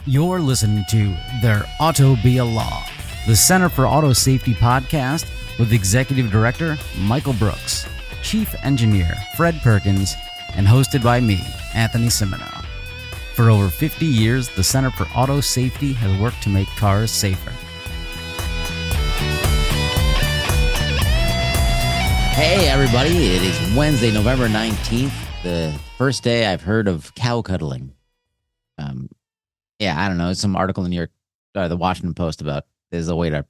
You're listening to There Ought to Be a Law, the Center for Auto Safety podcast with Executive Director Michael Brooks, Chief Engineer Fred Perkins, and hosted by me, Anthony Cimino. For over 50 years, the Center for Auto Safety has worked to make cars safer. Hey everybody, it is Wednesday, November 19th, the first day I've heard of cow cuddling. I don't know, some article in the Washington Post about there's a way to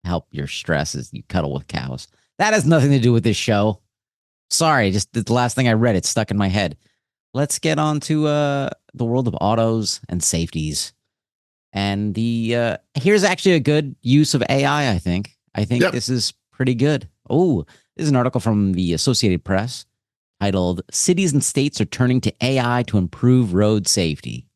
help your stress is you cuddle with cows. That has nothing to do with this show. Sorry, just the last thing I read, it's stuck in my head. Let's get on to the world of autos and safeties. And here's actually a good use of AI, I think. Yep. This is pretty good. Oh, this is an article from the Associated Press titled, Cities and States Are Turning to AI to Improve Road Safety.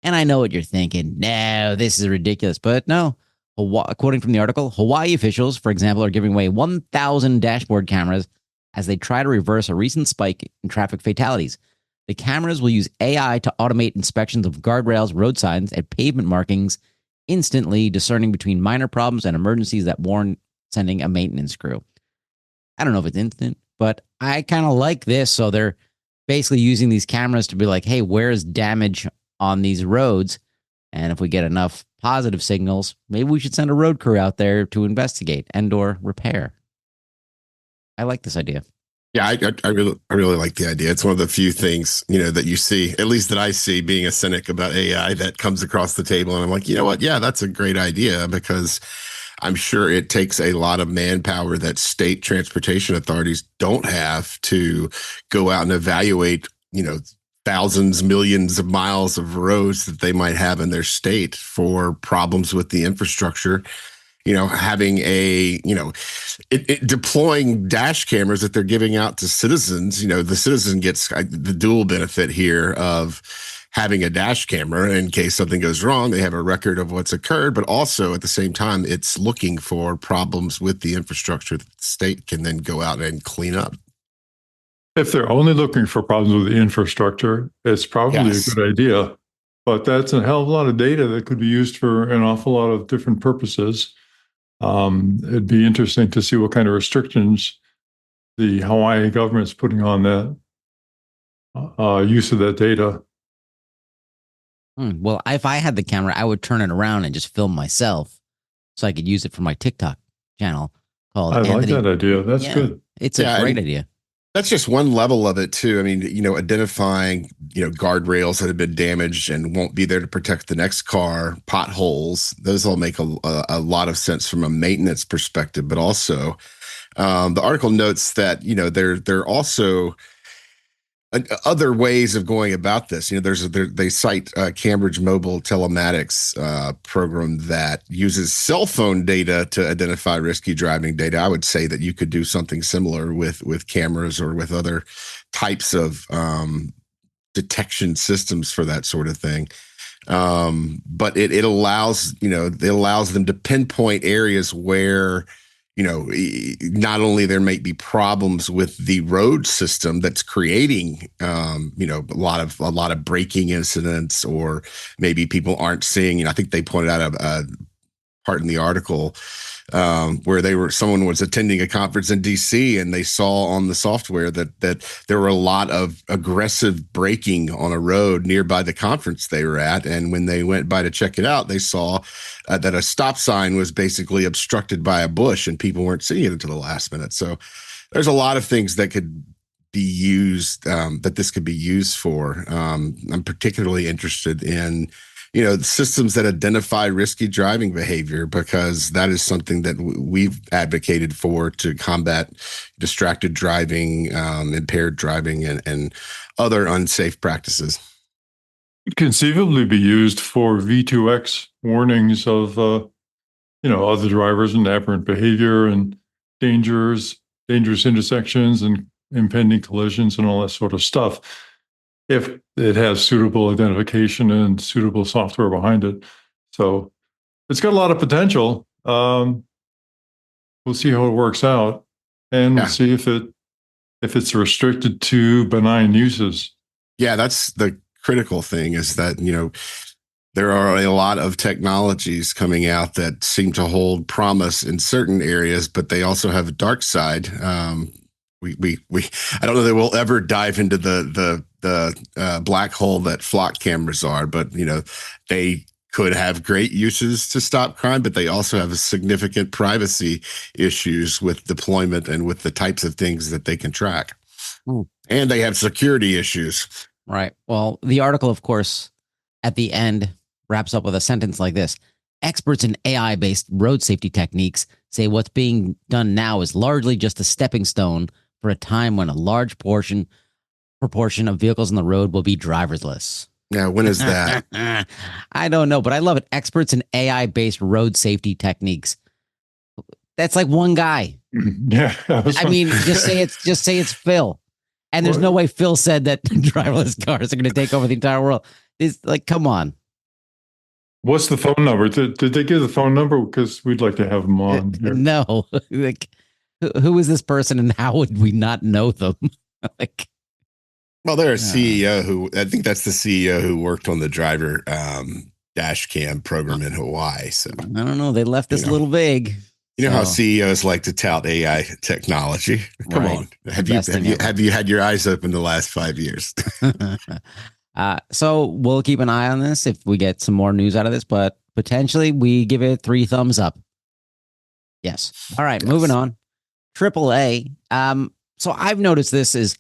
And I know what you're thinking. No, this is ridiculous. But no, quoting from the article, Hawaii officials, for example, are giving away 1,000 dashboard cameras as they try to reverse a recent spike in traffic fatalities. The cameras will use AI to automate inspections of guardrails, road signs, and pavement markings, instantly discerning between minor problems and emergencies that warrant sending a maintenance crew. I don't know if it's instant, but I kind of like this. So they're basically using these cameras to be like, hey, where's damage on these roads? And if we get enough positive signals, maybe we should send a road crew out there to investigate and or repair. I like this idea. Yeah, I really like the idea. It's one of the few things, that you see, at least that I see being a cynic about AI, that comes across the table. And I'm like, you know what? Yeah, that's a great idea, because I'm sure it takes a lot of manpower that state transportation authorities don't have to go out and evaluate, thousands, millions of miles of roads that they might have in their state for problems with the infrastructure. Having deploying dash cameras that they're giving out to citizens, the citizen gets the dual benefit here of having a dash camera in case something goes wrong. They have a record of what's occurred, but also at the same time, it's looking for problems with the infrastructure that the state can then go out and clean up. If they're only looking for problems with the infrastructure, it's probably a good idea. But that's a hell of a lot of data that could be used for an awful lot of different purposes. It'd be interesting to see what kind of restrictions the Hawaii government's putting on that use of that data. Well, if I had the camera, I would turn it around and just film myself so I could use it for my TikTok channel called I like that idea. That's good. It's a great idea. That's just one level of it too. I mean, identifying, guardrails that have been damaged and won't be there to protect the next car, potholes, those all make a lot of sense from a maintenance perspective, but also the article notes that, there are also other ways of going about this. They cite Cambridge Mobile Telematics program that uses cell phone data to identify risky driving data. I would say that you could do something similar with cameras or with other types of detection systems for that sort of thing. But it allows them to pinpoint areas where not only there might be problems with the road system that's creating, a lot of braking incidents, or maybe people aren't seeing. I think they pointed out a part in the article where someone was attending a conference in DC, and they saw on the software that there were a lot of aggressive braking on a road nearby the conference they were at. And when they went by to check it out, they saw that a stop sign was basically obstructed by a bush, and people weren't seeing it until the last minute. So there's a lot of things that could be used, that this could be used for. I'm particularly interested in systems that identify risky driving behavior, because that is something that we've advocated for to combat distracted driving, impaired driving, and other unsafe practices. It could conceivably be used for V2X warnings of, other drivers and aberrant behavior and dangerous intersections and impending collisions and all that sort of stuff, if it has suitable identification and suitable software behind it. So it's got a lot of potential. We'll see how it works out, and we'll see if it's restricted to benign uses. Yeah, that's the critical thing, is that, There are a lot of technologies coming out that seem to hold promise in certain areas, but they also have a dark side. I don't know that we'll ever dive into the black hole that flock cameras are, but they could have great uses to stop crime, but they also have a significant privacy issues with deployment and with the types of things that they can track. Ooh. And they have security issues. Right. Well, the article, of course, at the end wraps up with a sentence like this. Experts in AI-based road safety techniques say what's being done now is largely just a stepping stone for a time when a large proportion of vehicles on the road will be driverless. Now, when is that? I don't know, but I love it. Experts in AI-based road safety techniques. That's like one guy. Yeah. I mean, just say it's Phil. And there's no way Phil said that driverless cars are going to take over the entire world. It's like, come on. What's the phone number? Did they give the phone number? Because we'd like to have them on here. No. Like, who is this person and how would we not know them? Like, well, they're a CEO who, I think that's the CEO who worked on the driver dash cam program in Hawaii. So I don't know. They left this a little vague. You know how CEOs like to tout AI technology. Come on. Have you had your eyes open the last 5 years? So we'll keep an eye on this if we get some more news out of this, but potentially we give it 3 thumbs up. Yes. All right. Yes. Moving on. AAA. So I've noticed this is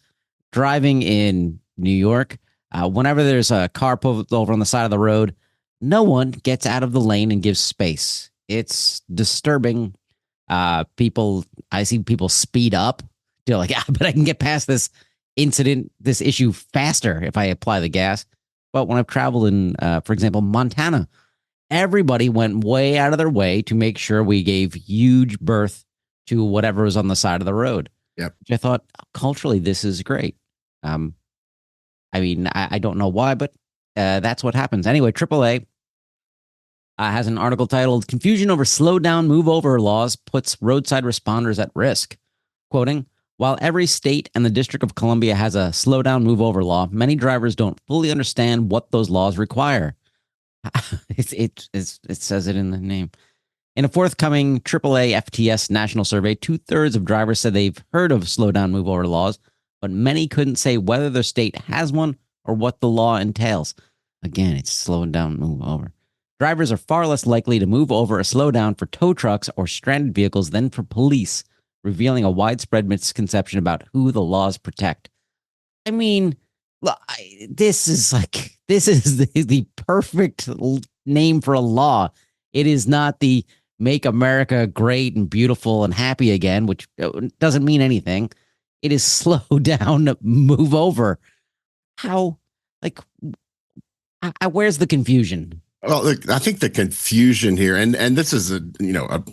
driving in New York. Whenever there's a car pulled over on the side of the road, no one gets out of the lane and gives space. It's disturbing. I see people speed up. They're like, but I can get past this issue faster if I apply the gas. But when I've traveled in, for example, Montana, everybody went way out of their way to make sure we gave huge berth to whatever was on the side of the road. Yep. Which I thought culturally, this is great. I mean, I don't know why, but that's what happens. Anyway, AAA has an article titled "Confusion over slow down, move over laws puts roadside responders at risk." Quoting, "While every state and the District of Columbia has a slow down, move over law, many drivers don't fully understand what those laws require." It says it in the name. In a forthcoming AAA FTS national survey, 2/3 of drivers said they've heard of slow down, move over laws, but many couldn't say whether their state has one or what the law entails. Again, it's slowing down, move over. Drivers are far less likely to move over or slow down for tow trucks or stranded vehicles than for police, revealing a widespread misconception about who the laws protect. I mean, this is the perfect name for a law. It is not the make America great and beautiful and happy again, which doesn't mean anything. It is slow down, move over. How, like, where's the confusion? Well, look, I think the confusion here, and this is a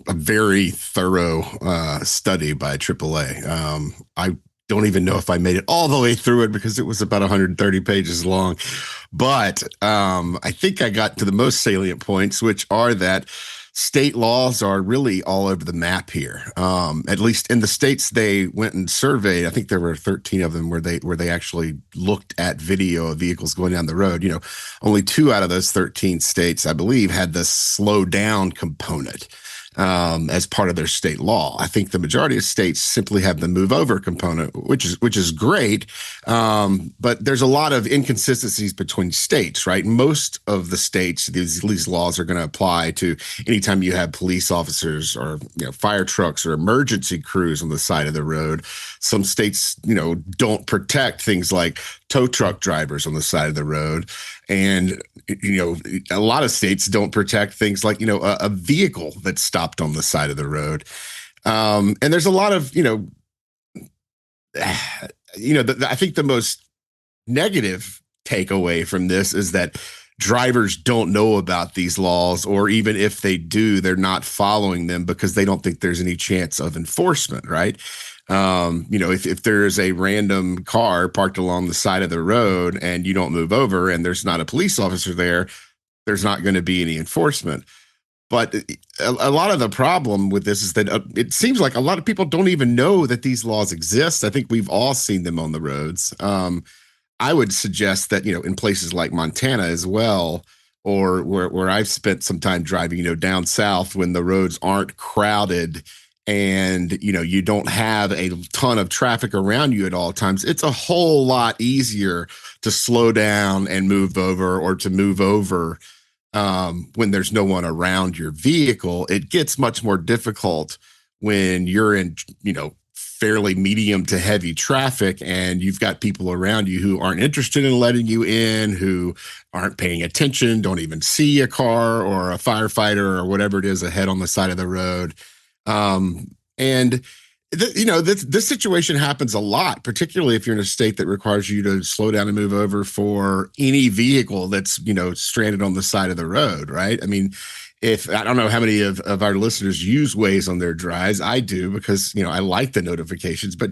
very thorough study by AAA. I don't even know if I made it all the way through it because it was about 130 pages long, but I think I got to the most salient points, which are that state laws are really all over the map here. At least in the states they went and surveyed, I think there were 13 of them where they actually looked at video of vehicles going down the road. Only 2 out of those 13 states, I believe, had the slow down component as part of their state law. I think the majority of states simply have the move over component, which is great. But there's a lot of inconsistencies between states, right? Most of the states, these laws are going to apply to anytime you have police officers or fire trucks or emergency crews on the side of the road. Some states, don't protect things like tow truck drivers on the side of the road. And, a lot of states don't protect things like, a vehicle that's stopped on the side of the road. And there's a lot of, I think the most negative takeaway from this is that drivers don't know about these laws, or even if they do, they're not following them because they don't think there's any chance of enforcement, right? If there is a random car parked along the side of the road and you don't move over and there's not a police officer there, there's not going to be any enforcement. But a lot of the problem with this is that it seems like a lot of people don't even know that these laws exist. I think we've all seen them on the roads. I would suggest that, in places like Montana as well, or where I've spent some time driving, down south when the roads aren't crowded and, you don't have a ton of traffic around you at all times, it's a whole lot easier to slow down and move over, or to move over when there's no one around your vehicle. It gets much more difficult when you're in, fairly medium to heavy traffic and you've got people around you who aren't interested in letting you in, who aren't paying attention, don't even see a car or a firefighter or whatever it is ahead on the side of the road. And this situation happens a lot, particularly if you're in a state that requires you to slow down and move over for any vehicle that's, stranded on the side of the road, right? I mean, I don't know how many of our listeners use Waze on their drives. I do, because, I like the notifications, but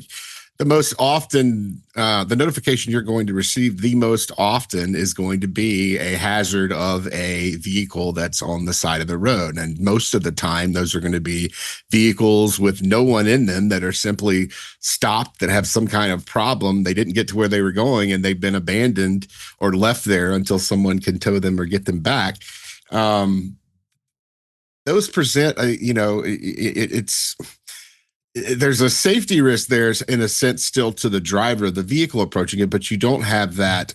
the most often, the notification you're going to receive the most often is going to be a hazard of a vehicle that's on the side of the road. And most of the time, those are going to be vehicles with no one in them that are simply stopped, that have some kind of problem. They didn't get to where they were going and they've been abandoned or left there until someone can tow them or get them back. Those present, there's a safety risk there in a sense still to the driver of the vehicle approaching it, but you don't have that,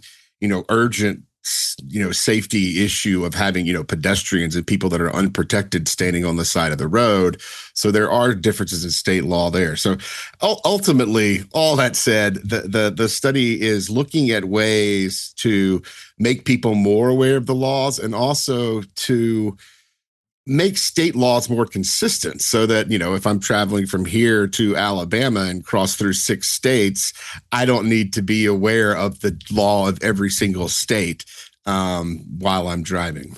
urgent, safety issue of having, pedestrians and people that are unprotected standing on the side of the road. So there are differences in state law there. So ultimately, all that said, the study is looking at ways to make people more aware of the laws, and also to make state laws more consistent, so that, if I'm traveling from here to Alabama and cross through 6 states, I don't need to be aware of the law of every single state while I'm driving.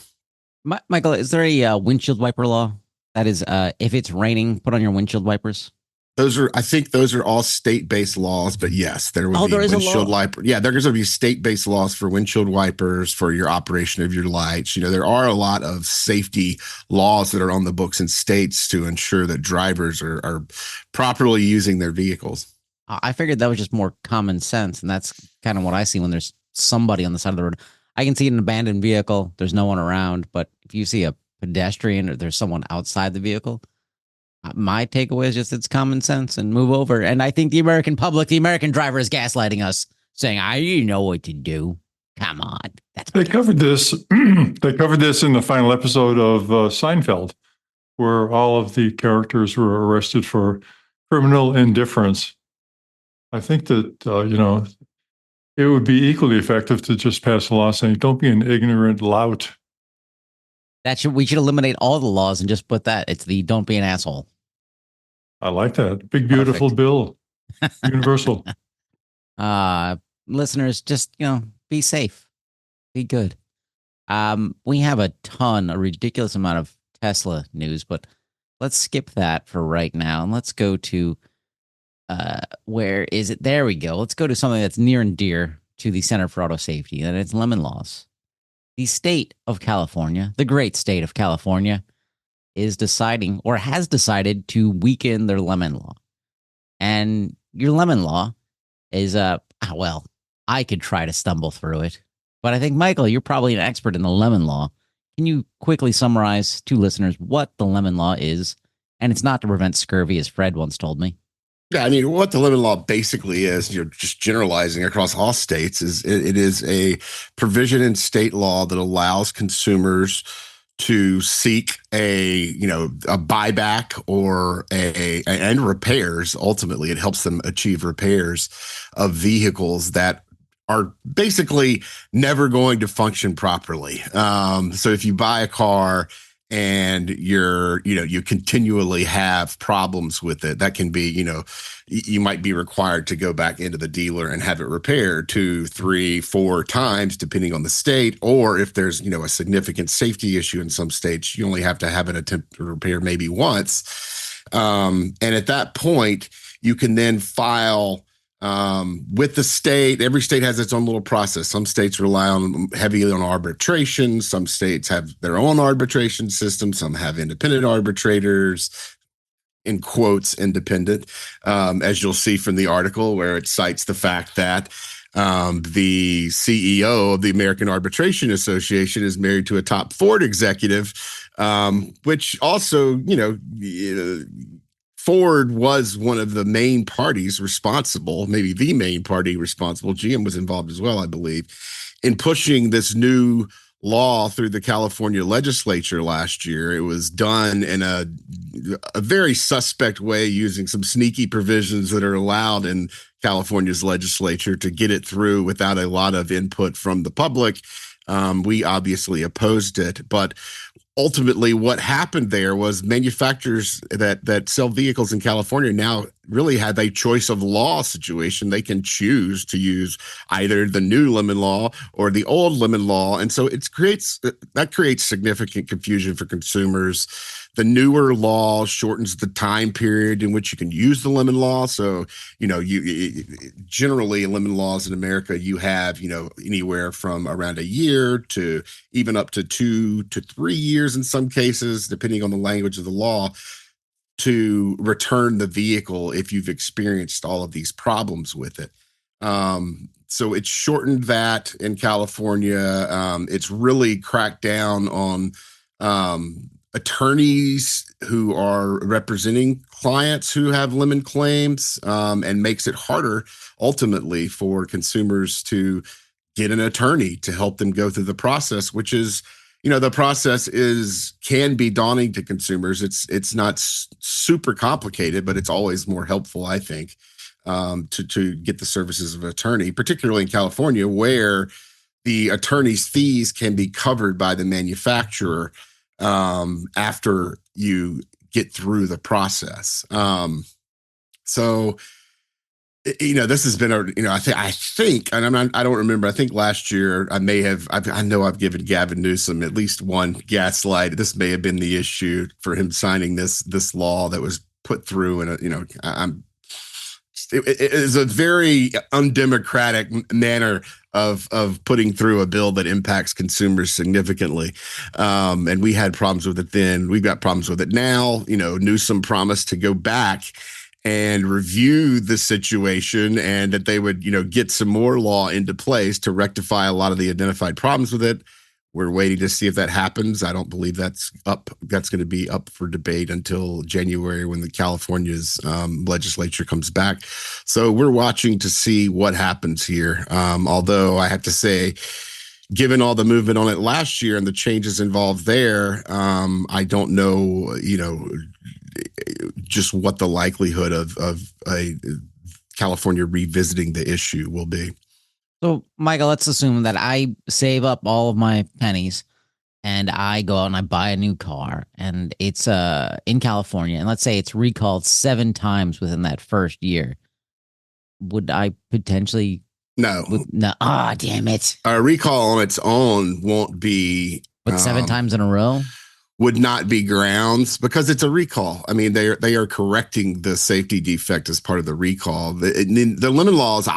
Michael, is there a windshield wiper law? That is, if it's raining, put on your windshield wipers. I think those are all state-based laws, but yes, there would be windshield wiper. Yeah, there's going to be state-based laws for windshield wipers, for your operation of your lights. There are a lot of safety laws that are on the books in states to ensure that drivers are properly using their vehicles. I figured that was just more common sense, and that's kind of what I see when there's somebody on the side of the road. I can see an abandoned vehicle, there's no one around, but if you see a pedestrian or there's someone outside the vehicle, my takeaway is just it's common sense and move over. And I think the American public, the American driver, is gaslighting us, saying, you know what to do. Come on. They covered this. They covered this in the final episode of Seinfeld, where all of the characters were arrested for criminal indifference. I think that, it would be equally effective to just pass a law saying, don't be an ignorant lout. We should eliminate all the laws and just put that. It's the don't be an asshole. I like that. Big, beautiful bill. Universal. Listeners, just, be safe. Be good. We have a ridiculous amount of Tesla news, but let's skip that for right now. And let's go to, where is it? There we go. Let's go to something that's near and dear to the Center for Auto Safety, and it's lemon laws. The state of California, the great state of California, is deciding, or has decided, to weaken their lemon law. And your lemon law is, I could try to stumble through it, but I think, Michael, you're probably an expert in the lemon law. Can you quickly summarize to listeners what the lemon law is? And it's not to prevent scurvy, as Fred once told me. Yeah, I mean, what the lemon law basically is, you're just generalizing across all states, is it is a provision in state law that allows consumers to seek a buyback or and repairs. Ultimately, it helps them achieve repairs of vehicles that are basically never going to function properly. So if you buy a car and you continually have problems with it, that can be, you might be required to go back into the dealer and have it repaired 2, 3, 4 times, depending on the state. Or if there's, a significant safety issue in some states, you only have to have an attempt to repair maybe once. And at that point, you can then file with the state. Every state has its own little process. Some states rely heavily on arbitration. Some states have their own arbitration system. Some have independent arbitrators, in quotes, independent, as you'll see from the article, where it cites the fact that The CEO of the American Arbitration Association is married to a top Ford executive, which also, Ford was one of the main parties responsible, maybe the main party responsible. GM was involved as well, I believe, in pushing this new law through the California legislature last year. It was done in a very suspect way, using some sneaky provisions that are allowed in California's legislature to get it through without a lot of input from the public. We obviously opposed it, but ultimately what happened there was manufacturers that sell vehicles in California now really have a choice of law situation. They can choose to use either the new lemon law or the old lemon law. And so that creates significant confusion for consumers. The newer law shortens the time period in which you can use the lemon law. So, generally lemon laws in America, you have, anywhere from around a year to even up to 2 to 3 years in some cases, depending on the language of the law, to return the vehicle if you've experienced all of these problems with it. So it's shortened that in California. It's really cracked down on attorneys who are representing clients who have lemon claims, and makes it harder ultimately for consumers to get an attorney to help them go through the process, which is, the process can be daunting to consumers. It's not super complicated, but it's always more helpful, I think, to get the services of an attorney, particularly in California, where the attorney's fees can be covered by the manufacturer after you get through the process. So, this has been I think, and I don't remember. I think last year I know I've given Gavin Newsom at least one gaslight. This may have been the issue for him signing this law that was put through. And, it is a very undemocratic manner of putting through a bill that impacts consumers significantly. And we had problems with it then. We've got problems with it now. Newsom promised to go back and review the situation, and that they would, get some more law into place to rectify a lot of the identified problems with it. We're waiting to see if that happens. I don't believe that's going to be up for debate until January, when the California's legislature comes back. So we're watching to see what happens here. Although I have to say, given all the movement on it last year and the changes involved there, I don't know, just what the likelihood of a California revisiting the issue will be. So, Michael, let's assume that I save up all of my pennies and I go out and I buy a new car, and it's in California, and let's say it's recalled 7 times within that first year. Would I potentially? No. Damn it. A recall on its own won't be. But 7 times in a row? Would not be grounds, because it's a recall. I mean, they are correcting the safety defect as part of the recall. The lemon laws,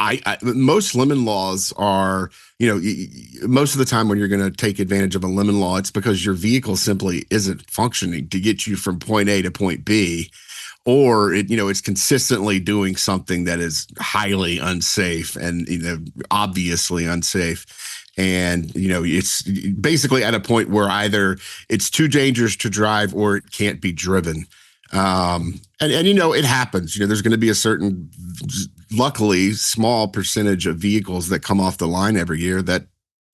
most lemon laws are, most of the time when you're going to take advantage of a lemon law, it's because your vehicle simply isn't functioning to get you from point A to point B, or it's consistently doing something that is highly unsafe and obviously unsafe. And, it's basically at a point where either it's too dangerous to drive or it can't be driven. And it happens. There's going to be a certain, luckily, small percentage of vehicles that come off the line every year that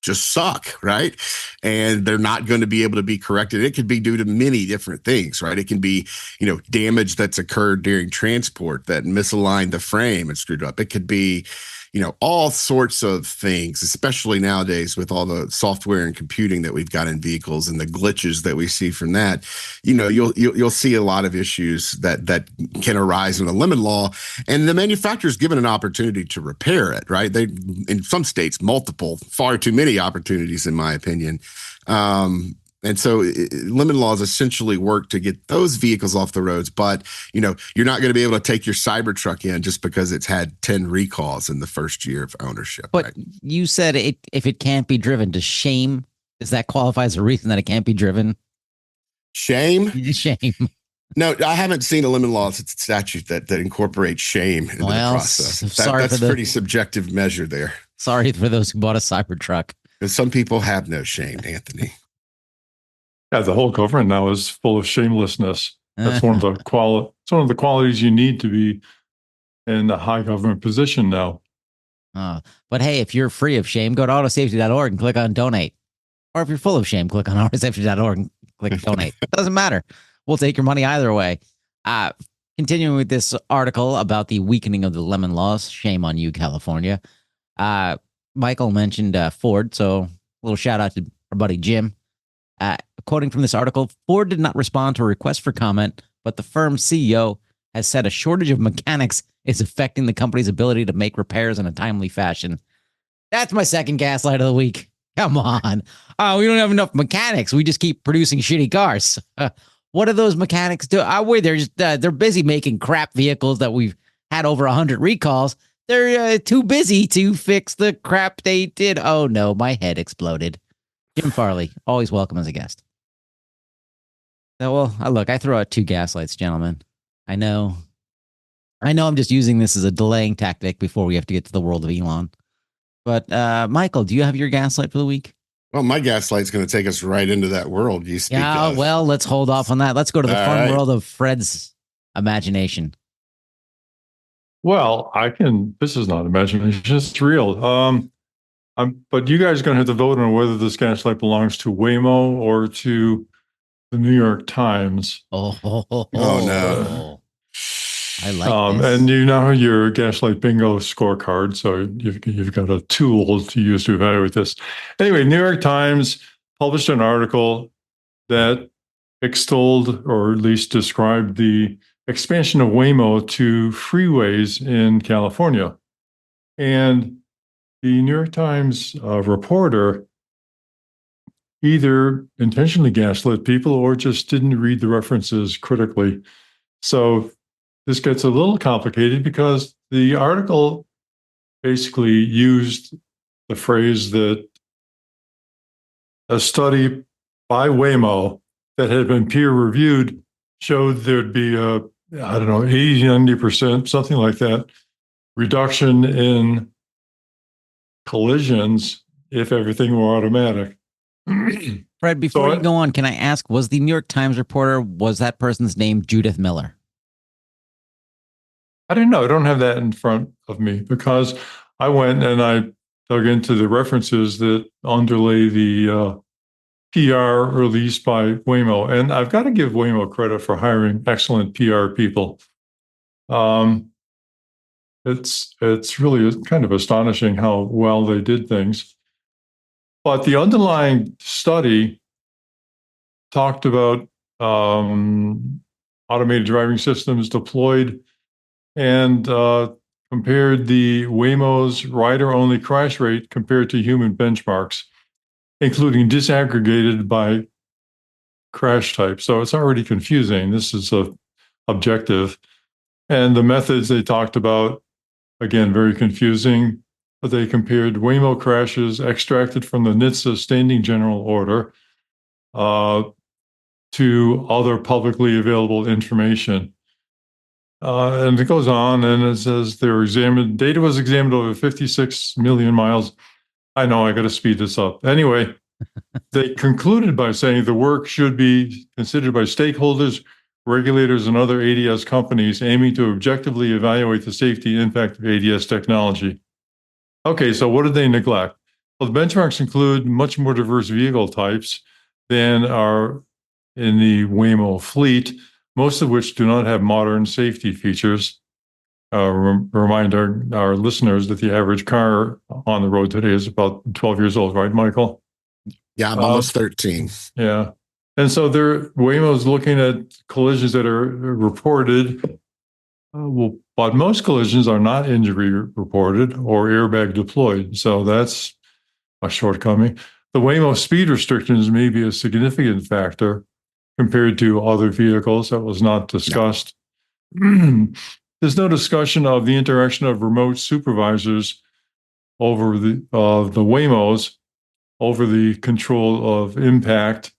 just suck, right? And they're not going to be able to be corrected. It could be due to many different things, right? It can be, damage that's occurred during transport that misaligned the frame and screwed up. It could be, all sorts of things, especially nowadays with all the software and computing that we've got in vehicles and the glitches that we see from that. You'll see a lot of issues that can arise in the lemon law, and the manufacturer's given an opportunity to repair it, right? They, in some states, far too many opportunities, in my opinion. And so lemon laws essentially work to get those vehicles off the roads, but you're not going to be able to take your Cybertruck in just because it's had 10 recalls in the first year of ownership. But right? You said if it can't be driven, does that qualify as a reason that it can't be driven? Shame? Shame. No, I haven't seen a lemon law statute that incorporates shame into the process. Sorry That's for a pretty subjective measure there. Sorry for those who bought a Cybertruck. And some people have no shame, Anthony. Yeah, the whole government now is full of shamelessness. That's one of the it's one of the qualities you need to be in a high government position now. But hey, if you're free of shame, go to autosafety.org and click on donate. Or if you're full of shame, click on autosafety.org and click donate. It doesn't matter. We'll take your money either way. Continuing with this article about the weakening of the lemon laws. Shame on you, California. Michael mentioned Ford, so a little shout out to our buddy Jim. Quoting from this article, Ford did not respond to a request for comment, but the firm's CEO has said a shortage of mechanics is affecting the company's ability to make repairs in a timely fashion. That's my second gaslight of the week. Come on. We don't have enough mechanics. We just keep producing shitty cars. What do those mechanics do? Wait, they're busy making crap vehicles that we've had over 100 recalls. They're too busy to fix the crap they did. Oh no, my head exploded. Jim Farley, always welcome as a guest. Well, look, I throw out two gaslights, gentlemen. I know I'm just using this as a delaying tactic before we have to get to the world of Elon. But Michael, do you have your gaslight for the week? Well, my gaslight's going to take us right into that world you speak of. Well, let's hold off on that. Let's go to the fun world of Fred's imagination. Well, this is not imagination, it's real. But you guys are going to have to vote on whether this gaslight belongs to Waymo or to the New York Times. Oh no. I like this. And you now have your Gaslight Bingo scorecard, so you've got a tool to use to evaluate this. Anyway, New York Times published an article that extolled, or at least described, the expansion of Waymo to freeways in California. And the New York Times reporter either intentionally gaslit people or just didn't read the references critically. So this gets a little complicated because the article basically used the phrase that a study by Waymo that had been peer reviewed showed there'd be 80, 90%, something like that, reduction in collisions if everything were automatic. Fred, before you go on, can I ask, was the New York Times reporter, was that person's name Judith Miller? I don't know. I don't have that in front of me because I went and I dug into the references that underlay the PR released by Waymo. And I've got to give Waymo credit for hiring excellent PR people. It's really kind of astonishing how well they did things. But the underlying study talked about automated driving systems deployed and compared the Waymo's rider-only crash rate compared to human benchmarks, including disaggregated by crash type. So it's already confusing. This is objective. And the methods they talked about, again, very confusing. But they compared Waymo crashes extracted from the NHTSA standing general order to other publicly available information. And it goes on and it says data was examined over 56 million miles. I know, I got to speed this up. Anyway, they concluded by saying the work should be considered by stakeholders, regulators, and other ADS companies aiming to objectively evaluate the safety impact of ADS technology. Okay, so what did they neglect? Well, the benchmarks include much more diverse vehicle types than are in the Waymo fleet, most of which do not have modern safety features. Remind our listeners that the average car on the road today is about 12 years old, right, Michael? Yeah, I'm almost 13. Yeah. And so Waymo's looking at collisions that are reported. But most collisions are not injury reported or airbag deployed. So that's a shortcoming. The Waymo speed restrictions may be a significant factor compared to other vehicles. That was not discussed. No. There's no discussion of the interaction of remote supervisors over the Waymos over the control of impact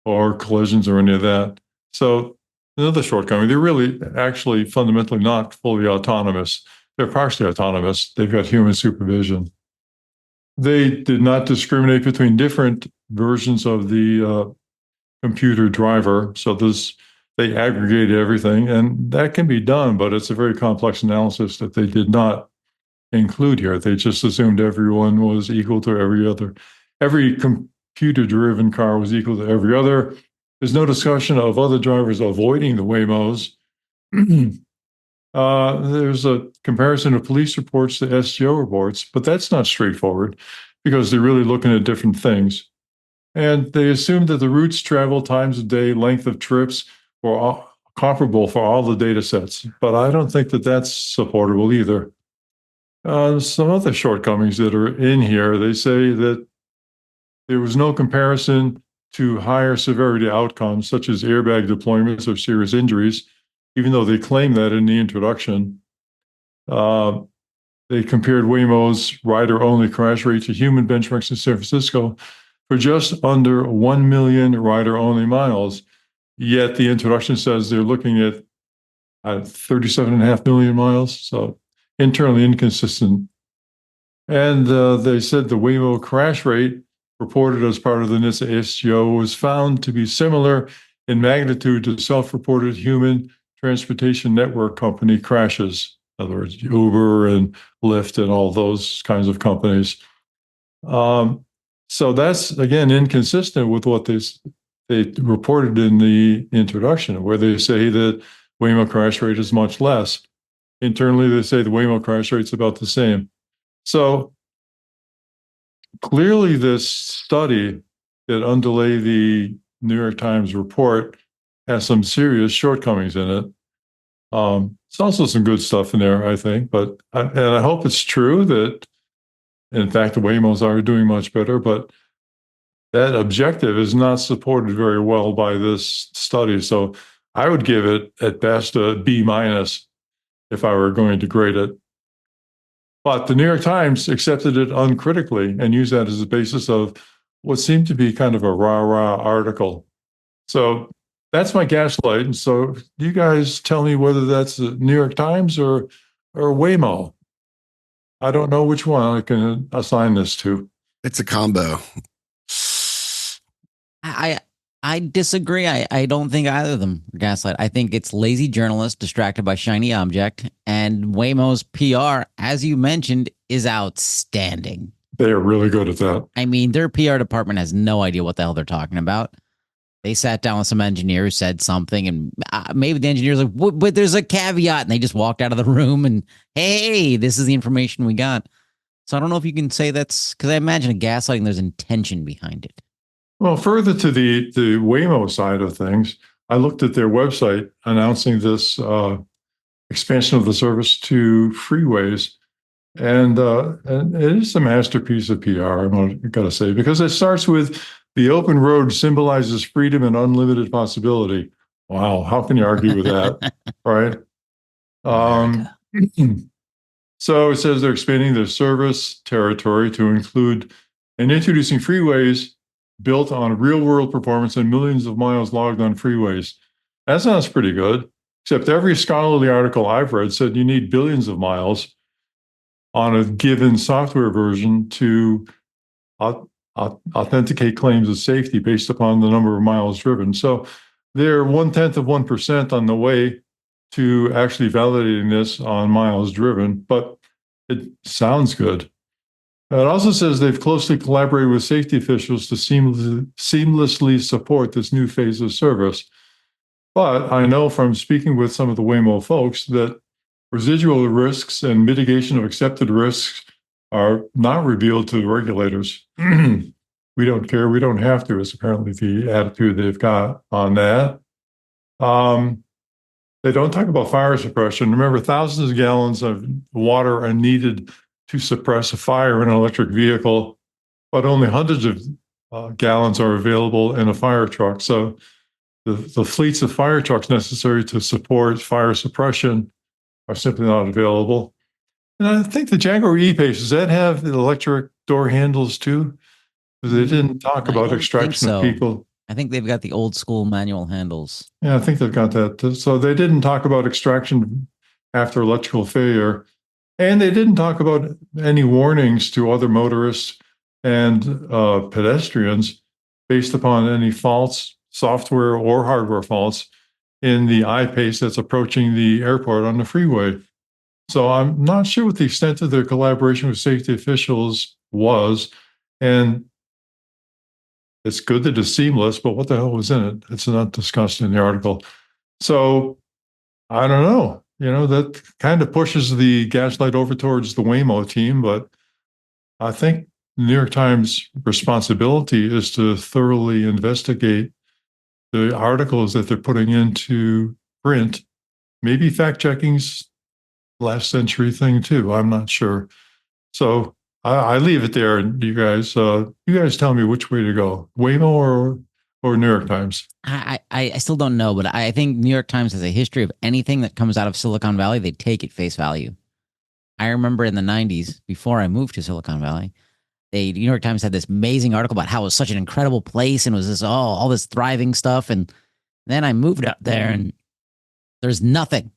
or collisions or any of that. So another shortcoming, they're really actually fundamentally not fully autonomous. They're partially autonomous. They've got human supervision. they did not discriminate between different versions of the computer driver. So they aggregated everything, and that can be done, but it's a very complex analysis that they did not include here. They just assumed everyone was equal to every computer-driven car was equal to every other. There's no discussion of other drivers avoiding the Waymos. There's a comparison of police reports to SGO reports, but that's not straightforward because they're really looking at different things. And they assumed that the routes, travel, times of day, length of trips were all comparable for all the data sets. But I don't think that that's supportable either. Some other shortcomings that are in here, they say that there was no comparison to higher severity outcomes, such as airbag deployments or serious injuries, even though they claim that in the introduction. They compared Waymo's rider-only crash rate to human benchmarks in San Francisco for just under 1 million rider-only miles. Yet the introduction says they're looking at 37.5 million miles, so internally inconsistent. And they said the Waymo crash rate reported as part of the NHTSA SGO was found to be similar in magnitude to self-reported human transportation network company crashes. In other words, Uber and Lyft and all those kinds of companies. So that's, again, inconsistent with what they reported in the introduction, where they say that Waymo crash rate is much less. Internally, they say the Waymo crash rate is about the same. So clearly this study that underlay the New York Times report has some serious shortcomings in it. There's also some good stuff in there, I think, and I hope it's true that, in fact, the Waymos are doing much better, but that objective is not supported very well by this study. So I would give it, at best, a B- if I were going to grade it. But the New York Times accepted it uncritically and used that as a basis of what seemed to be kind of a rah-rah article. So that's my gaslight. And so you guys tell me whether that's the New York Times or Waymo. I don't know which one I can assign this to. It's a combo. I disagree. I don't think either of them are gaslight. I think it's lazy journalists distracted by shiny object, and Waymo's PR, as you mentioned, is outstanding. They are really good at that. I mean, their PR department has no idea what the hell they're talking about. They sat down with some engineers, said something, and maybe the engineer's like, but there's a caveat, and they just walked out of the room and, hey, this is the information we got. So I don't know if you can say that's, because I imagine a gaslighting, there's intention behind it. Well, further to the Waymo side of things, I looked at their website announcing this expansion of the service to freeways, and it is a masterpiece of PR, I've got to say, because it starts with the open road symbolizes freedom and unlimited possibility. Wow, how can you argue with that, right? So it says they're expanding their service territory to include and introducing freeways built on real-world performance and millions of miles logged on freeways. That sounds pretty good, except every scholarly article I've read said you need billions of miles on a given software version to authenticate claims of safety based upon the number of miles driven. So they're 0.1% on the way to actually validating this on miles driven, but it sounds good. It also says they've closely collaborated with safety officials to seamlessly support this new phase of service. But I know from speaking with some of the Waymo folks that residual risks and mitigation of accepted risks are not revealed to the regulators. We don't care. We don't have to, is apparently the attitude they've got on that. They don't talk about fire suppression. Remember, thousands of gallons of water are needed to suppress a fire in an electric vehicle, but only hundreds of gallons are available in a fire truck. So the fleets of fire trucks necessary to support fire suppression are simply not available. And I think the Jaguar E-Pace, does that have the electric door handles too? Because they didn't talk about extraction of people. I think they've got the old school manual handles. Yeah, I think they've got that. So they didn't talk about extraction after electrical failure. And they didn't talk about any warnings to other motorists and pedestrians based upon any faults, software or hardware faults in the I-Pace that's approaching the airport on the freeway. So I'm not sure what the extent of their collaboration with safety officials was. And it's good that it's seamless, but what the hell was in it? It's not discussed in the article. So I don't know. That kind of pushes the gaslight over towards the Waymo team, but I think the New York Times' responsibility is to thoroughly investigate the articles that they're putting into print. Maybe fact checking's last century thing too. I'm not sure. So I leave it there, and you guys tell me which way to go: Waymo or New York Times. I still don't know, but I think New York Times has a history of anything that comes out of Silicon Valley, they take at face value. I remember in the 90s, before I moved to Silicon Valley, the New York Times had this amazing article about how it was such an incredible place and was this all this thriving stuff. And then I moved up there and there's nothing.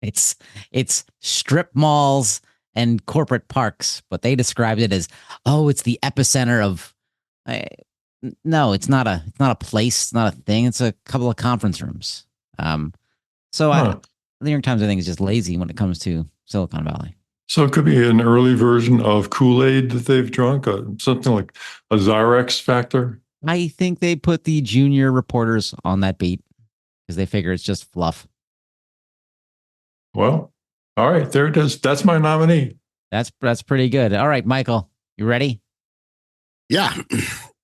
It's strip malls and corporate parks, but they described it as, oh, it's the epicenter of. No, it's not a place, it's not a thing. It's a couple of conference rooms. The New York Times, I think, is just lazy when it comes to Silicon Valley. So it could be an early version of Kool-Aid that they've drunk, something like a Zyrex factor. I think they put the junior reporters on that beat because they figure it's just fluff. Well, all right, there it is. That's my nominee. That's pretty good. All right, Michael, you ready? Yeah.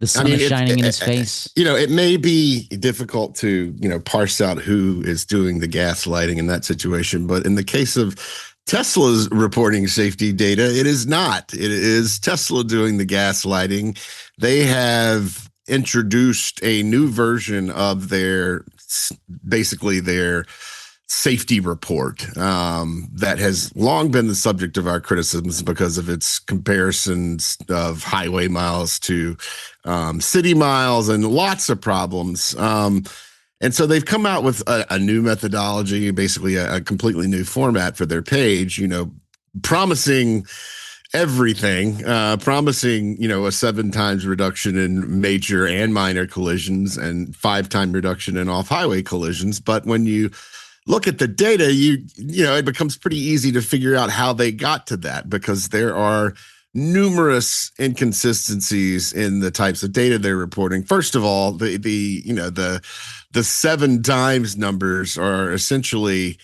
The sun is shining in his face. It may be difficult to, parse out who is doing the gaslighting in that situation. But in the case of Tesla's reporting safety data, it is not. It is Tesla doing the gaslighting. They have introduced a new version of their safety report that has long been the subject of our criticisms because of its comparisons of highway miles to city miles and lots of problems. And so they've come out with a new methodology, basically a completely new format for their page, promising everything, promising, a 7 times reduction in major and minor collisions and 5-time reduction in off-highway collisions. But when you look at the data, it becomes pretty easy to figure out how they got to that because there are numerous inconsistencies in the types of data they're reporting. First of all, the 7 times numbers are essentially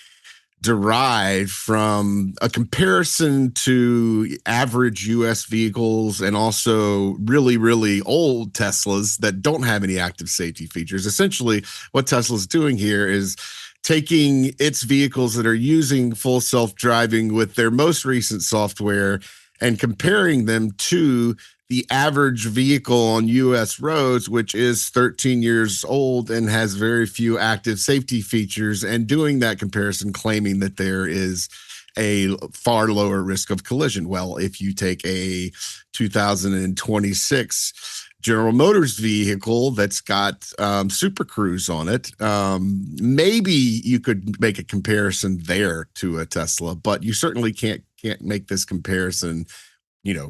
derived from a comparison to average US vehicles and also really, really old Teslas that don't have any active safety features. Essentially, what Tesla's doing here is taking its vehicles that are using full self-driving with their most recent software and comparing them to the average vehicle on U.S. roads, which is 13 years old and has very few active safety features, and doing that comparison, claiming that there is a far lower risk of collision. Well, if you take a 2026 General Motors vehicle that's got Super Cruise on it, maybe you could make a comparison there to a Tesla, but you certainly can't make this comparison,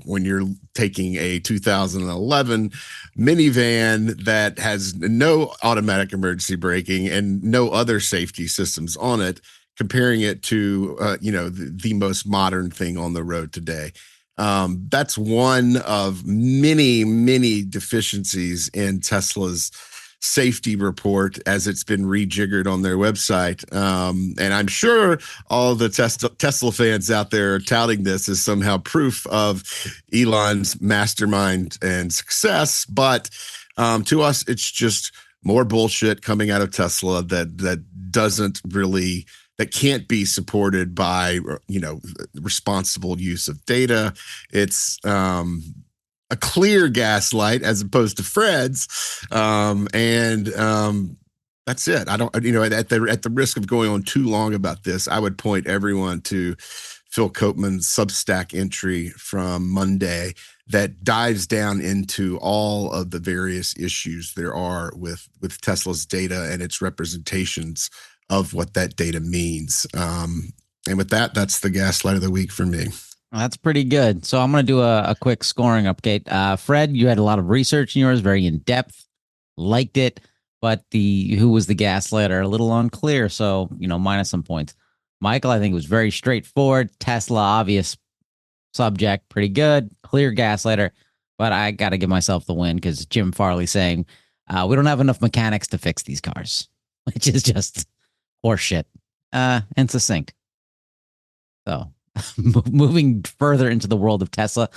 when you're taking a 2011 minivan that has no automatic emergency braking and no other safety systems on it, comparing it to, the most modern thing on the road today. That's one of many, many deficiencies in Tesla's safety report as it's been rejiggered on their website. And I'm sure all the Tesla fans out there are touting this as somehow proof of Elon's mastermind and success. But to us, it's just more bullshit coming out of Tesla that can't be supported by, responsible use of data. It's a clear gaslight as opposed to Fred's. That's it. I don't, at the risk of going on too long about this, I would point everyone to Phil Copeman's Substack entry from Monday that dives down into all of the various issues there are with Tesla's data and its representations of what that data means. And with that, that's the gaslight of the week for me. That's pretty good. So I'm going to do a quick scoring update. Fred, you had a lot of research in yours, very in depth, liked it, but the who was the gaslighter, a little unclear. So, minus some points. Michael, I think was very straightforward. Tesla, obvious subject, pretty good, clear gaslighter. But I got to give myself the win because Jim Farley saying we don't have enough mechanics to fix these cars, which is just horseshit and succinct. So moving further into the world of Tesla.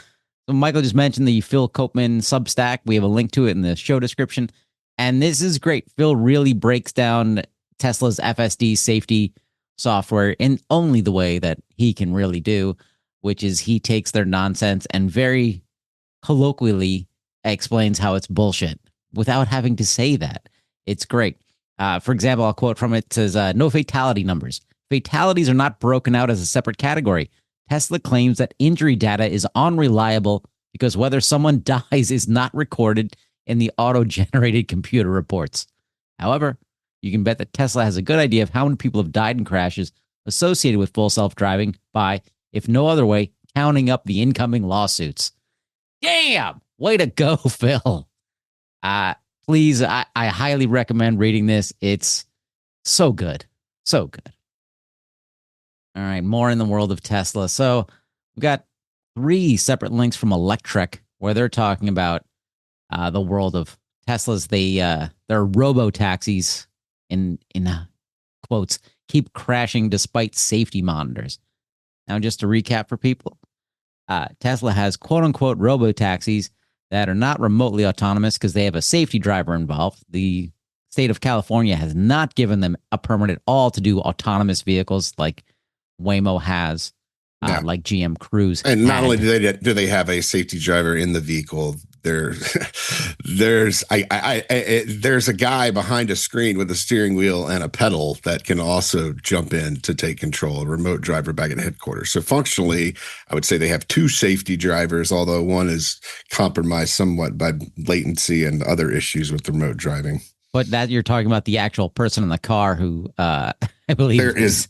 So Michael just mentioned the Phil Koopman Substack. We have a link to it in the show description. And this is great. Phil really breaks down Tesla's FSD safety software in only the way that he can really do, which is he takes their nonsense and very colloquially explains how it's bullshit without having to say that. It's great. For example, I'll quote from it. It says, no fatality numbers. Fatalities are not broken out as a separate category. Tesla claims that injury data is unreliable because whether someone dies is not recorded in the auto-generated computer reports. However, you can bet that Tesla has a good idea of how many people have died in crashes associated with full self-driving by, if no other way, counting up the incoming lawsuits. Damn! Way to go, Phil. Please, I highly recommend reading this. It's so good. So good. All right, more in the world of Tesla. So we've got 3 separate links from Electrek where they're talking about the world of Teslas. Their robo taxis in quotes keep crashing despite safety monitors. Now, just to recap for people, Tesla has quote unquote robo taxis that are not remotely autonomous because they have a safety driver involved. The state of California has not given them a permit at all to do autonomous vehicles like Waymo has, like GM Cruise. And not only do they have a safety driver in the vehicle, there's a guy behind a screen with a steering wheel and a pedal that can also jump in to take control, a remote driver back at headquarters. So functionally, I would say they have 2 safety drivers, although one is compromised somewhat by latency and other issues with remote driving. But that you're talking about the actual person in the car who I believe who's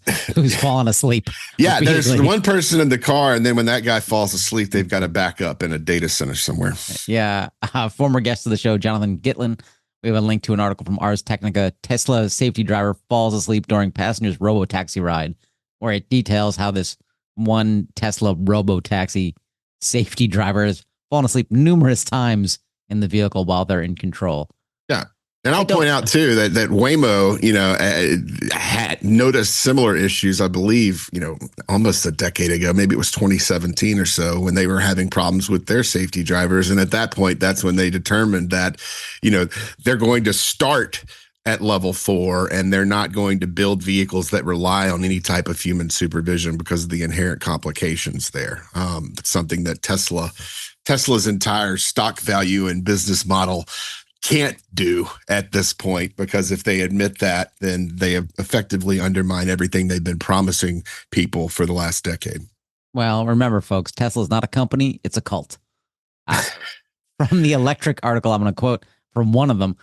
fallen asleep. Yeah, there's one person in the car, and then when that guy falls asleep, they've got a backup in a data center somewhere. Yeah, former guest of the show, Jonathan Gitlin. We have a link to an article from Ars Technica. Tesla safety driver falls asleep during passenger's robo-taxi ride, where it details how this one Tesla robo-taxi safety driver has fallen asleep numerous times in the vehicle while they're in control. Yeah. And I'll point out too that Waymo, had noticed similar issues, I believe, almost a decade ago, maybe it was 2017 or so, when they were having problems with their safety drivers. And at that point, that's when they determined that, they're going to start at level 4 and they're not going to build vehicles that rely on any type of human supervision because of the inherent complications there. It's something that Tesla's entire stock value and business model can't do at this point, because if they admit that, then they have effectively undermined everything they've been promising people for the last decade. Well, remember, folks, Tesla's not a company, it's a cult. From the Electrek article, I'm going to quote from one of them.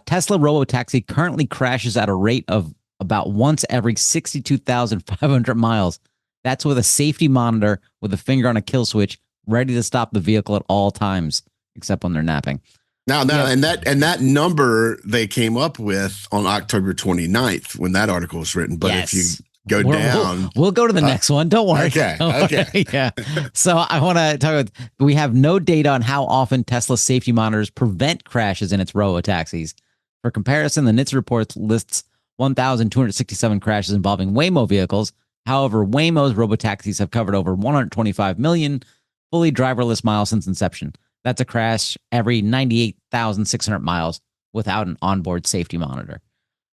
Tesla Robotaxi currently crashes at a rate of about once every 62,500 miles. That's with a safety monitor with a finger on a kill switch, ready to stop the vehicle at all times, except when they're napping. Now, and that number they came up with on October 29th when that article was written. But if you go down, we'll go to the next one. Don't worry. Okay. Okay. Yeah. So I want to talk about. We have no data on how often Tesla safety monitors prevent crashes in its robo-taxis. For comparison, the NHTSA report lists 1,267 crashes involving Waymo vehicles. However, Waymo's robo-taxis have covered over 125 million fully driverless miles since inception. That's a crash every 98,600 miles without an onboard safety monitor.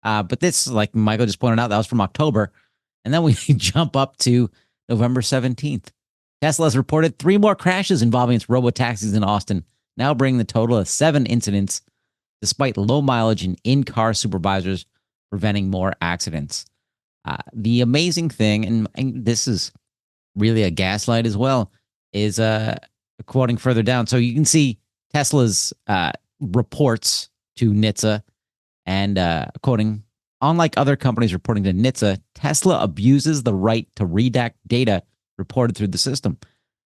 But this, like Michael just pointed out, that was from October. And then we jump up to November 17th. Tesla has reported 3 more crashes involving its robo-taxis in Austin, now bringing the total of 7 incidents, despite low mileage and in-car supervisors preventing more accidents. The amazing thing, and this is really a gaslight as well, is quoting further down. So you can see Tesla's reports to NHTSA and quoting, unlike other companies reporting to NHTSA, Tesla abuses the right to redact data reported through the system.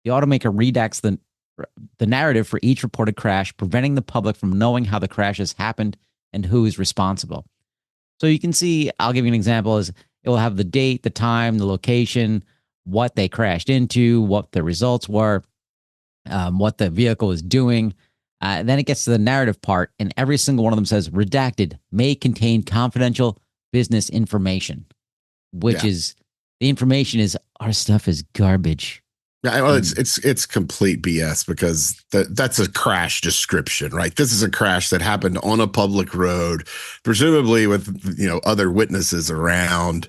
The automaker redacts the narrative for each reported crash, preventing the public from knowing how the crashes happened and who is responsible. So you can see, I'll give you an example, is it will have the date, the time, the location, what they crashed into, what the results were, what the vehicle is doing. Then it gets to the narrative part, and every single one of them says redacted may contain confidential business information, which is the information is our stuff is garbage. Yeah, well, it's complete BS because that's a crash description, right? This is a crash that happened on a public road, presumably with other witnesses around,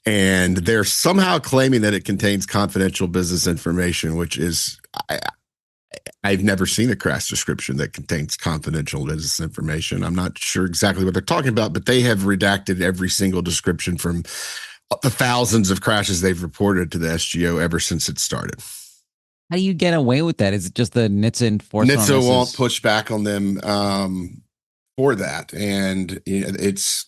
and they're somehow claiming that it contains confidential business information, which is I've never seen a crash description that contains confidential business information. I'm not sure exactly what they're talking about, but they have redacted every single description from the thousands of crashes they've reported to the SGO ever since it started. How do you get away with that? Is it just the NHTSA enforcement? NHTSA won't push back on them for that. And it's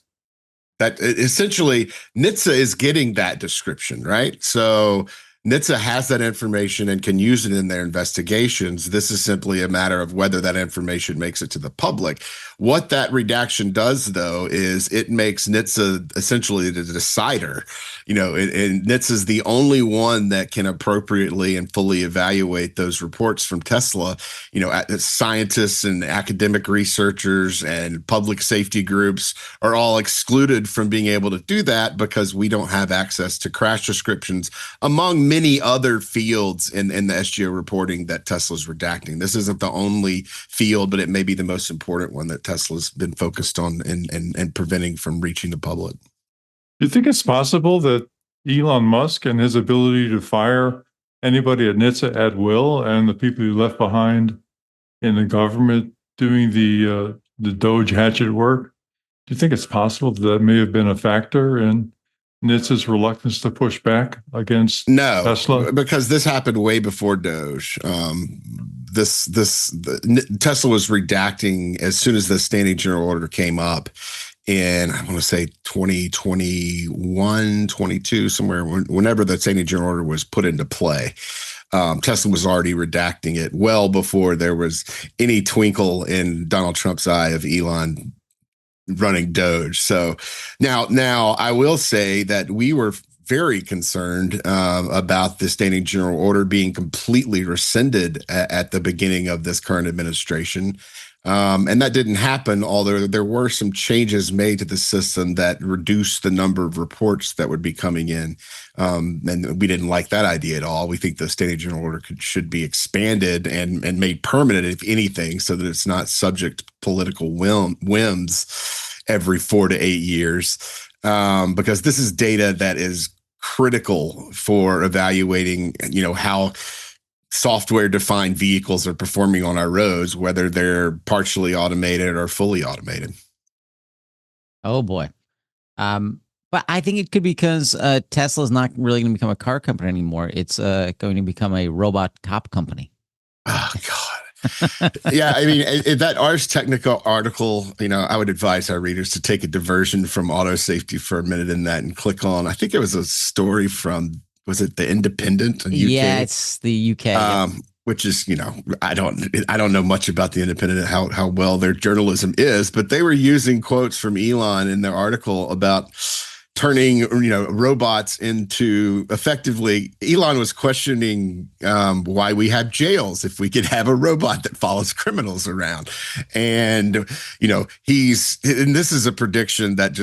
that essentially NHTSA is getting that description, right? So NHTSA has that information and can use it in their investigations. This is simply a matter of whether that information makes it to the public. What that redaction does, though, is it makes NHTSA essentially the decider. And NHTSA is the only one that can appropriately and fully evaluate those reports from Tesla. Scientists and academic researchers and public safety groups are all excluded from being able to do that because we don't have access to crash descriptions, among many other fields in the SGO reporting that Tesla's redacting. This isn't the only field, but it may be the most important one that Tesla's been focused on and preventing from reaching the public. Do you think it's possible that Elon Musk and his ability to fire anybody at NHTSA at will and the people he left behind in the government doing the Doge hatchet work, do you think it's possible that may have been a factor in NHTSA's reluctance to push back against Tesla? Because this happened way before Doge. Tesla was redacting as soon as the standing general order came up in, I want to say 2021, 22, somewhere, whenever the standing general order was put into play. Tesla was already redacting it well before there was any twinkle in Donald Trump's eye of Elon running Doge. So now I will say that we were very concerned about the standing general order being completely rescinded at the beginning of this current administration. And that didn't happen, although there were some changes made to the system that reduced the number of reports that would be coming in. And we didn't like that idea at all. We think the standing general order should be expanded and made permanent, if anything, so that it's not subject to political whims every 4 to 8 years. Because this is data that is critical for evaluating, how software-defined vehicles are performing on our roads, whether they're partially automated or fully automated. Oh boy. But I think it could be because Tesla is not really going to become a car company anymore. It's going to become a robot cop company. Oh God. Yeah, I mean, that Ars Technica article, I would advise our readers to take a diversion from auto safety for a minute in that and click on, I think it was a story from, was it The Independent in UK? Yeah, it's the UK. Which is, I don't know much about The Independent, how well their journalism is, but they were using quotes from Elon in their article about turning, robots into effectively. Elon was questioning why we have jails if we could have a robot that follows criminals around, and and this is a prediction that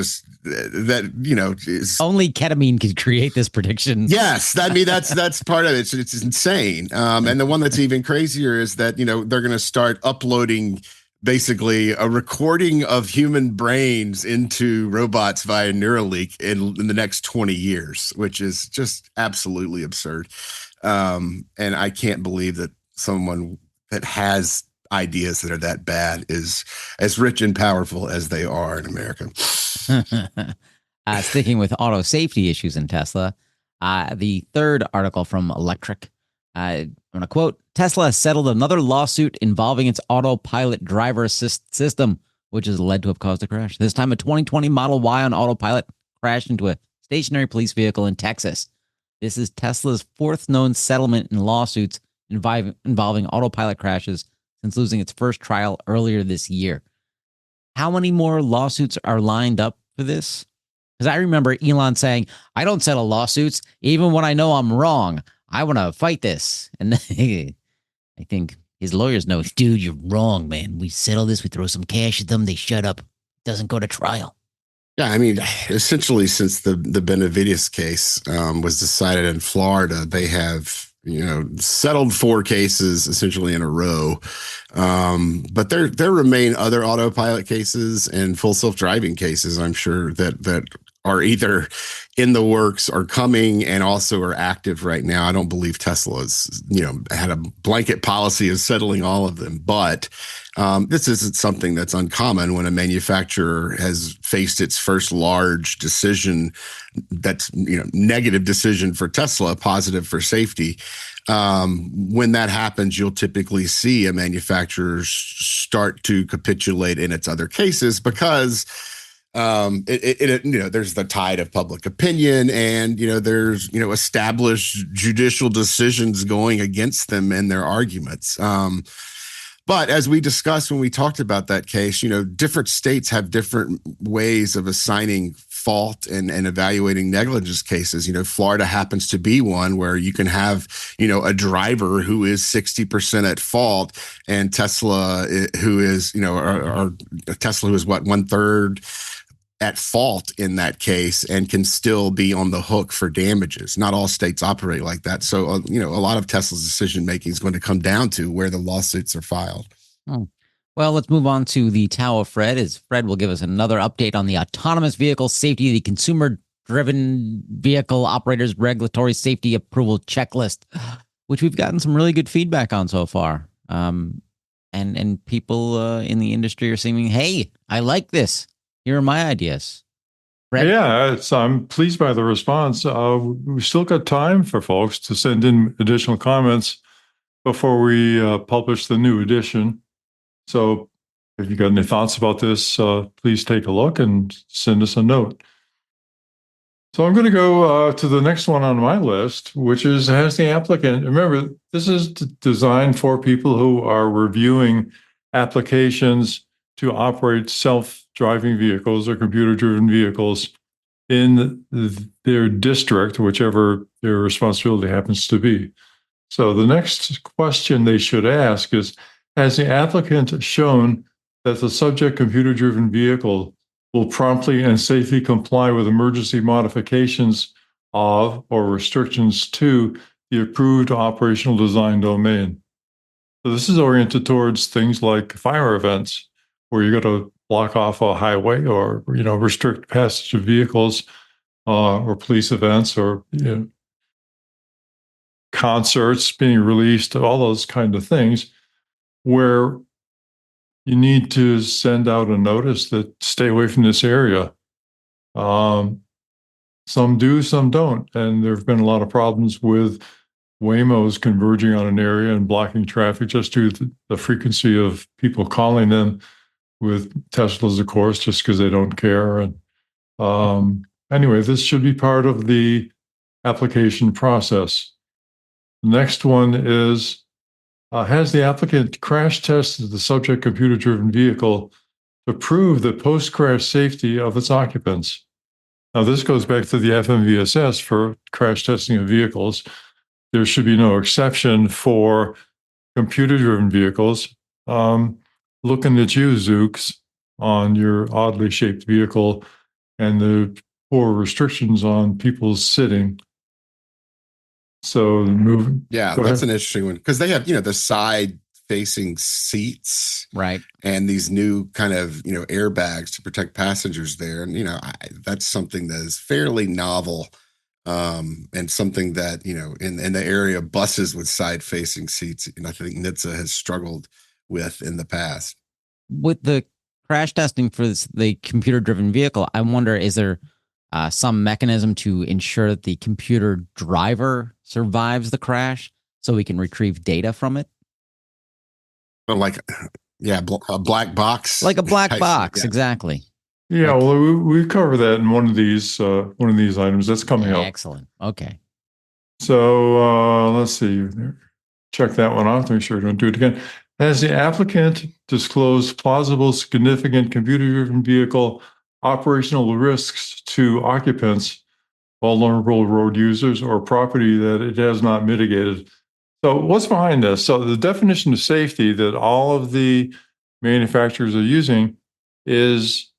is only ketamine could create this prediction. Yes, that's part of it. It's insane. And the one that's even crazier is that they're going to start uploading basically a recording of human brains into robots via Neuralink in the next 20 years, which is just absolutely absurd. And I can't believe that someone that has ideas that are that bad is as rich and powerful as they are in America. Sticking with auto safety issues in Tesla, the third article from Electric, I'm going to quote, Tesla has settled another lawsuit involving its autopilot driver assist system, which is led to have caused a crash. This time, a 2020 Model Y on autopilot crashed into a stationary police vehicle in Texas. This is Tesla's fourth known settlement in lawsuits involving autopilot crashes since losing its first trial earlier this year. How many more lawsuits are lined up for this? Because I remember Elon saying, I don't settle lawsuits, even when I know I'm wrong. I want to fight this. And I think his lawyers know, dude, you're wrong, man. We settle this, we throw some cash at them, they shut up. Doesn't go to trial. Yeah, I mean, essentially, since the Benavides case was decided in Florida, they have settled 4 cases essentially in a row. But there remain other autopilot cases and full self-driving cases, I'm sure, that are either in the works or coming and also are active right now. I don't believe Tesla's had a blanket policy of settling all of them, but this isn't something that's uncommon when a manufacturer has faced its first large decision that's negative decision for Tesla, positive for safety. When that happens, you'll typically see a manufacturer start to capitulate in its other cases because there's the tide of public opinion, and there's established judicial decisions going against them in their arguments. But as we discussed when we talked about that case, different states have different ways of assigning fault and evaluating negligence cases. Florida happens to be one where you can have, a driver who is 60% at fault, and Tesla, who is, Tesla, who is what, 1/3 at fault in that case and can still be on the hook for damages. Not all states operate like that. So, a lot of Tesla's decision making is going to come down to where the lawsuits are filed. Oh. Well, let's move on to the Tower Fred, as Fred will give us another update on the autonomous vehicle safety, the consumer-driven vehicle operators regulatory safety approval checklist, which we've gotten some really good feedback on so far. And people in the industry are saying, hey, I like this. Here are my ideas. Fred? Yeah, I'm pleased by the response. We've still got time for folks to send in additional comments before we publish the new edition. So if you got any thoughts about this, please take a look and send us a note. So I'm going to go to the next one on my list, which is, has the applicant, remember, this is designed for people who are reviewing applications to operate self-driving vehicles or computer-driven vehicles in their district, whichever their responsibility happens to be. So the next question they should ask is, has the applicant shown that the subject computer-driven vehicle will promptly and safely comply with emergency modifications of or restrictions to the approved operational design domain? So this is oriented towards things like fire events, where you're going to block off a highway or restrict passage of vehicles, or police events, or concerts being released, all those kind of things, where you need to send out a notice that stay away from this area. Some do, some don't, and there have been a lot of problems with Waymos converging on an area and blocking traffic just due to the frequency of people calling them, with Teslas, of course, just because they don't care. And anyway, this should be part of the application process. The next one is, has the applicant crash tested the subject computer-driven vehicle to prove the post-crash safety of its occupants? Now, this goes back to the FMVSS for crash testing of vehicles. There should be no exception for computer-driven vehicles. Looking at you, Zooks, on your oddly shaped vehicle and the poor restrictions on people sitting. So moving. Yeah, that's an interesting one, because they have, the side facing seats, right, and these new kind of, airbags to protect passengers there. And, that's something that is fairly novel. And something that, in the area of buses with side facing seats, I think NHTSA has struggled with in the past. With the crash testing for the computer-driven vehicle, I wonder, is there some mechanism to ensure that the computer driver survives the crash so we can retrieve data from it? Like, yeah, a black box. Like a black box, yeah. Exactly. Yeah, well, we cover that in one of these items that's coming up. Excellent. Okay. So let's see. check that one off to make sure we don't do it again. Has the applicant disclosed plausible, significant computer-driven vehicle operational risks to occupants, vulnerable road users, or property that it has not mitigated? So what's behind this? So the definition of safety that all of the manufacturers are using is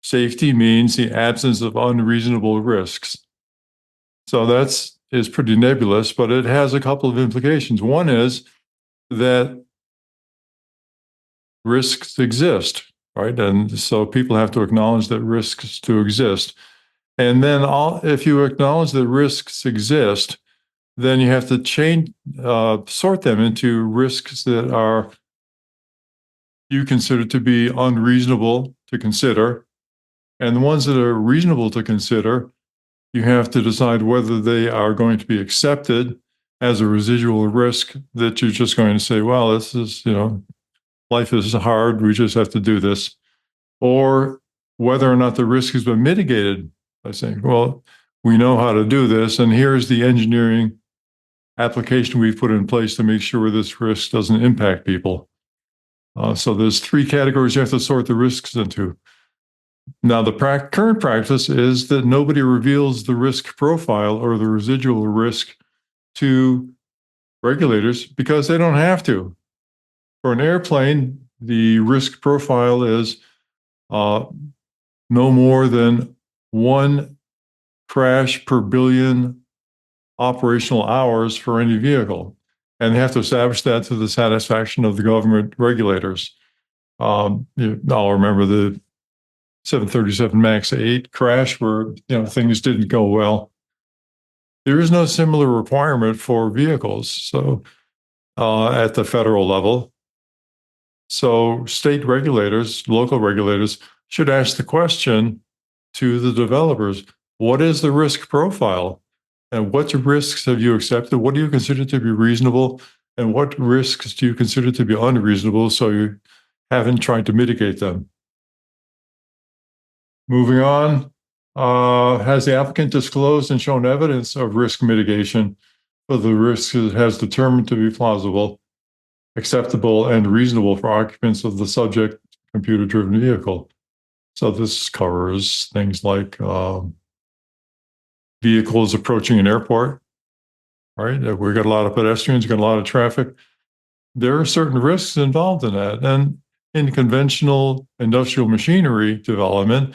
safety means the absence of unreasonable risks. So is pretty nebulous, but it has a couple of implications. One is that risks exist, right? And so people have to acknowledge that risks do exist. And then if you acknowledge that risks exist, then you have to sort them into risks that are you consider to be unreasonable to consider. And the ones that are reasonable to consider, you have to decide whether they are going to be accepted as a residual risk that you're just going to say, well, this is, life is hard. We just have to do this. Or whether or not the risk has been mitigated by saying, well, we know how to do this. And here's the engineering application we've put in place to make sure this risk doesn't impact people. So there's three categories you have to sort the risks into. Now, the current practice is that nobody reveals the risk profile or the residual risk to regulators because they don't have to. For an airplane, the risk profile is no more than one crash per billion operational hours for any vehicle. And they have to establish that to the satisfaction of the government regulators. I'll remember the 737 MAX 8 crash where things didn't go well. There is no similar requirement for vehicles, so at the federal level. So state regulators, local regulators should ask the question to the developers, what is the risk profile? And what risks have you accepted? What do you consider to be reasonable? And what risks do you consider to be unreasonable so you haven't tried to mitigate them? Moving on, has the applicant disclosed and shown evidence of risk mitigation for the risks it has determined to be plausible, acceptable, and reasonable for occupants of the subject computer-driven vehicle? So this covers things like vehicles approaching an airport, right? We've got a lot of pedestrians, got a lot of traffic. There are certain risks involved in that. And in conventional industrial machinery development,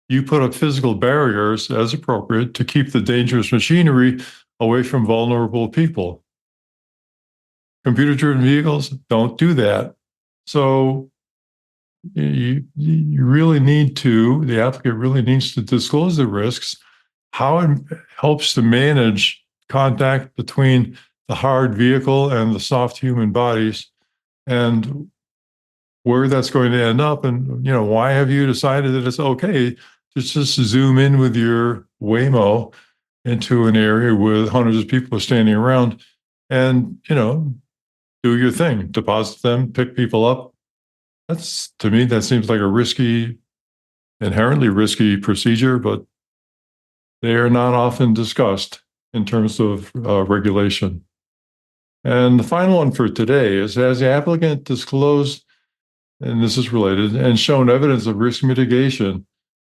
you put up physical barriers as appropriate to keep the dangerous machinery away from vulnerable people. Computer-driven vehicles don't do that. So you really the applicant really needs to disclose the risks, how it helps to manage contact between the hard vehicle and the soft human bodies, and where that's going to end up. And, why have you decided that it's okay to just zoom in with your Waymo into an area with hundreds of people standing around and, do your thing, deposit them, pick people up? To me, that seems like a inherently risky procedure, but they are not often discussed in terms of regulation. And the final one for today is, has the applicant disclosed, and this is related, and shown evidence of risk mitigation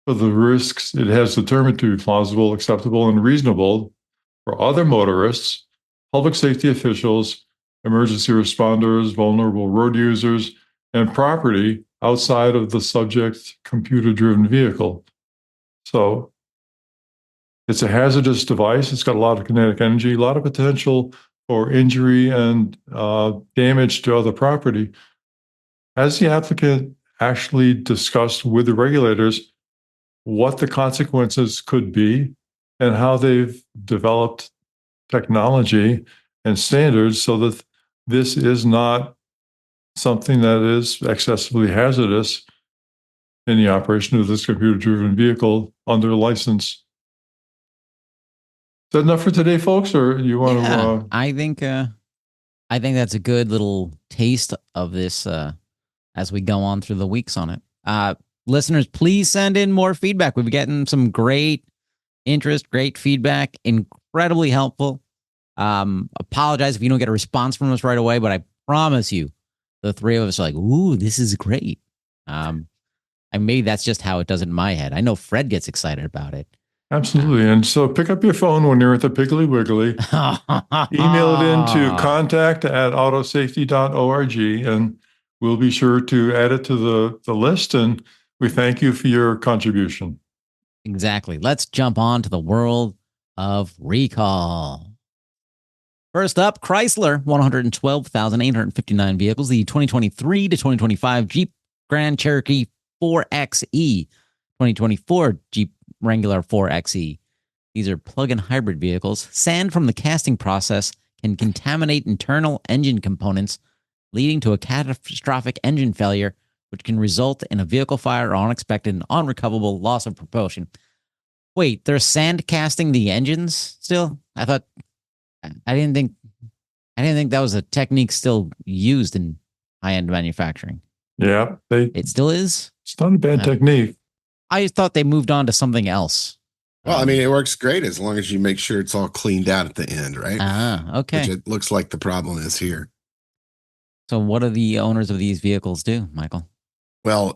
for the risks it has determined to be plausible, acceptable, and reasonable for other motorists, public safety officials, emergency responders, vulnerable road users, and property outside of the subject computer-driven vehicle? So it's a hazardous device. It's got a lot of kinetic energy, a lot of potential for injury and damage to other property. Has the applicant actually discussed with the regulators what the consequences could be and how they've developed technology and standards so that this is not something that is excessively hazardous in the operation of this computer-driven vehicle under license? Is that enough for today, folks, or you want to? I think that's a good little taste of this as we go on through the weeks on it. Listeners, please send in more feedback. We've gotten some great interest, great feedback, incredibly helpful. Apologize if you don't get a response from us right away, but I promise you, the three of us are like, ooh, this is great. And maybe that's just how it does it in my head. I know Fred gets excited about it. Absolutely. And so pick up your phone when you're at the Piggly Wiggly. Email it into contact@autosafety.org, and we'll be sure to add it to the list. And we thank you for your contribution. Exactly. Let's jump on to the world of recall. First up, Chrysler, 112,859 vehicles. The 2023 to 2025 Jeep Grand Cherokee 4xe, 2024 Jeep Wrangler 4xe. These are plug-in hybrid vehicles. Sand from the casting process can contaminate internal engine components, leading to a catastrophic engine failure, which can result in a vehicle fire or unexpected and unrecoverable loss of propulsion. Wait, they're sand casting the engines still? I didn't think that was a technique still used in high-end manufacturing. Yeah, It still is? It's not a bad technique. I thought they moved on to something else. Well, I mean, it works great as long as you make sure it's all cleaned out at the end, right? Okay. Which it looks like the problem is here. So what do the owners of these vehicles do, Michael? Well,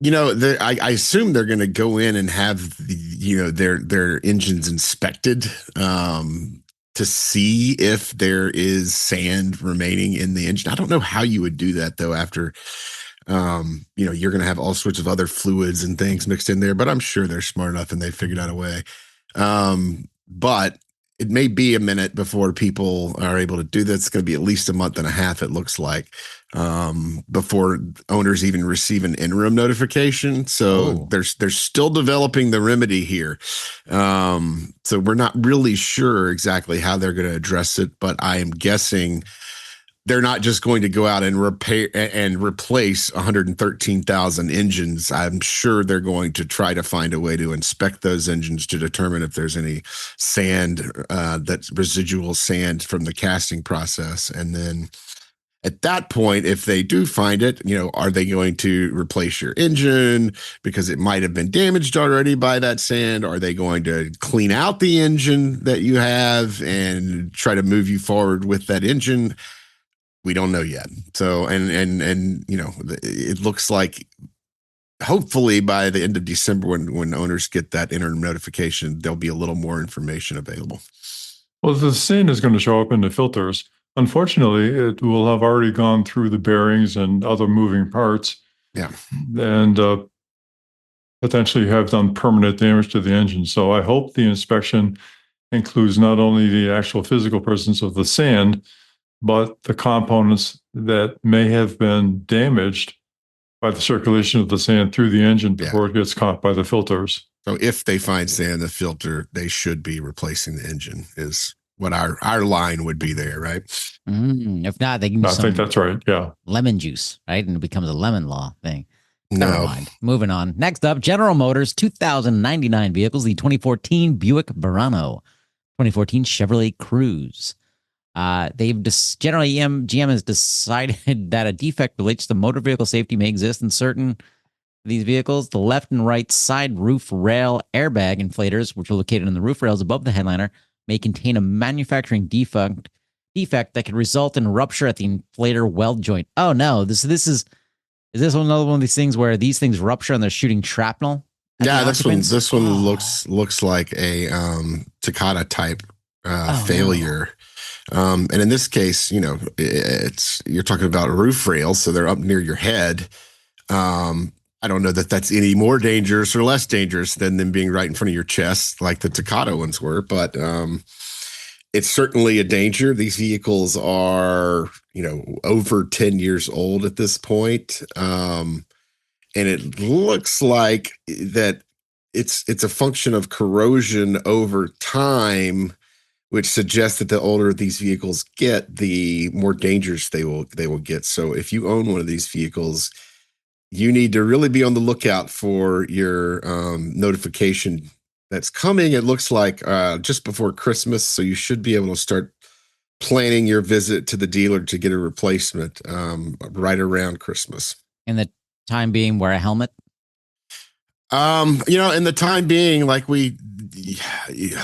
I assume they're going to go in and have their engines inspected to see if there is sand remaining in the engine. I don't know how you would do that though. After you're going to have all sorts of other fluids and things mixed in there, but I'm sure they're smart enough and they figured out a way. But it may be a minute before people are able to do this. It's going to be at least a month and a half, it looks like, before owners even receive an interim notification. So they're still developing the remedy here. So we're not really sure exactly how they're going to address it, but I am guessing they're not just going to go out and repair and replace 113,000 engines. I'm sure they're going to try to find a way to inspect those engines to determine if there's any sand, that's residual sand from the casting process. And then at that point, if they do find it, are they going to replace your engine because it might have been damaged already by that sand? Are they going to clean out the engine that you have and try to move you forward with that engine? We don't know yet. So, and it looks like hopefully by the end of December, when owners get that interim notification, there'll be a little more information available. Well, the sand is going to show up in the filters. Unfortunately, it will have already gone through the bearings and other moving parts. Yeah. And potentially have done permanent damage to the engine. So I hope the inspection includes not only the actual physical presence of the sand, but the components that may have been damaged by the circulation of the sand through the engine before it gets caught by the filters. So if they find sand in the filter, they should be replacing the engine is what our line would be there, right? If not, they can use I think that's right. Yeah. lemon juice, right? And it becomes a lemon law thing. No. Never mind. Moving on. Next up, General Motors, 2,099 vehicles, the 2014 Buick Verano, 2014 Chevrolet Cruze. GM has decided that a defect relates to motor vehicle safety may exist in certain of these vehicles. The left and right side roof rail airbag inflators, which are located in the roof rails above the headliner, may contain a manufacturing defect that could result in rupture at the inflator weld joint. Oh no, is this another one of these things where these things rupture and they're shooting shrapnel? Yeah, this one looks like a Takata type failure. And in this case, you're talking about roof rails, so they're up near your head. I don't know that that's any more dangerous or less dangerous than them being right in front of your chest, like the Takata ones were. But it's certainly a danger. These vehicles are, over 10 years old at this point. And it looks like that it's a function of corrosion over time, which suggests that the older these vehicles get, the more dangerous they will get. So if you own one of these vehicles, you need to really be on the lookout for your notification that's coming. It looks like just before Christmas, so you should be able to start planning your visit to the dealer to get a replacement right around Christmas. In the time being, wear a helmet. In the time being, like we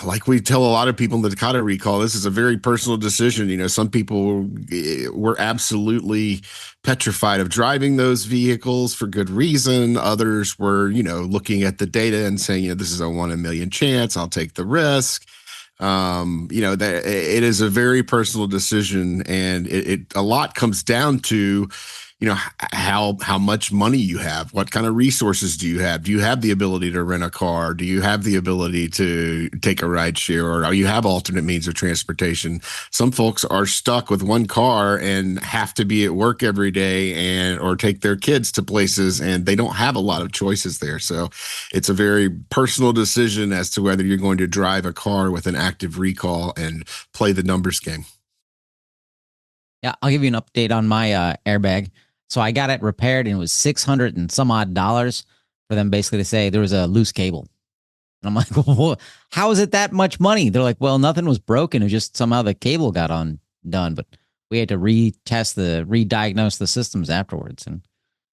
like we tell a lot of people in the Dakota recall, this is a very personal decision. Some people were absolutely petrified of driving those vehicles for good reason. Others were, looking at the data and saying, this is a 1 in a million chance. I'll take the risk. That it is a very personal decision, and it a lot comes down to, how much money you have, what kind of resources do you have? Do you have the ability to rent a car? Do you have the ability to take a ride share, or do you have alternate means of transportation? Some folks are stuck with one car and have to be at work every day or take their kids to places, and they don't have a lot of choices there. So it's a very personal decision as to whether you're going to drive a car with an active recall and play the numbers game. Yeah, I'll give you an update on my airbag. So I got it repaired, and it was $600 and some odd for them basically to say there was a loose cable. And I'm like, well, how is it that much money? They're like, well, nothing was broken. It was just somehow the cable got undone, but we had to re-diagnose the systems afterwards. And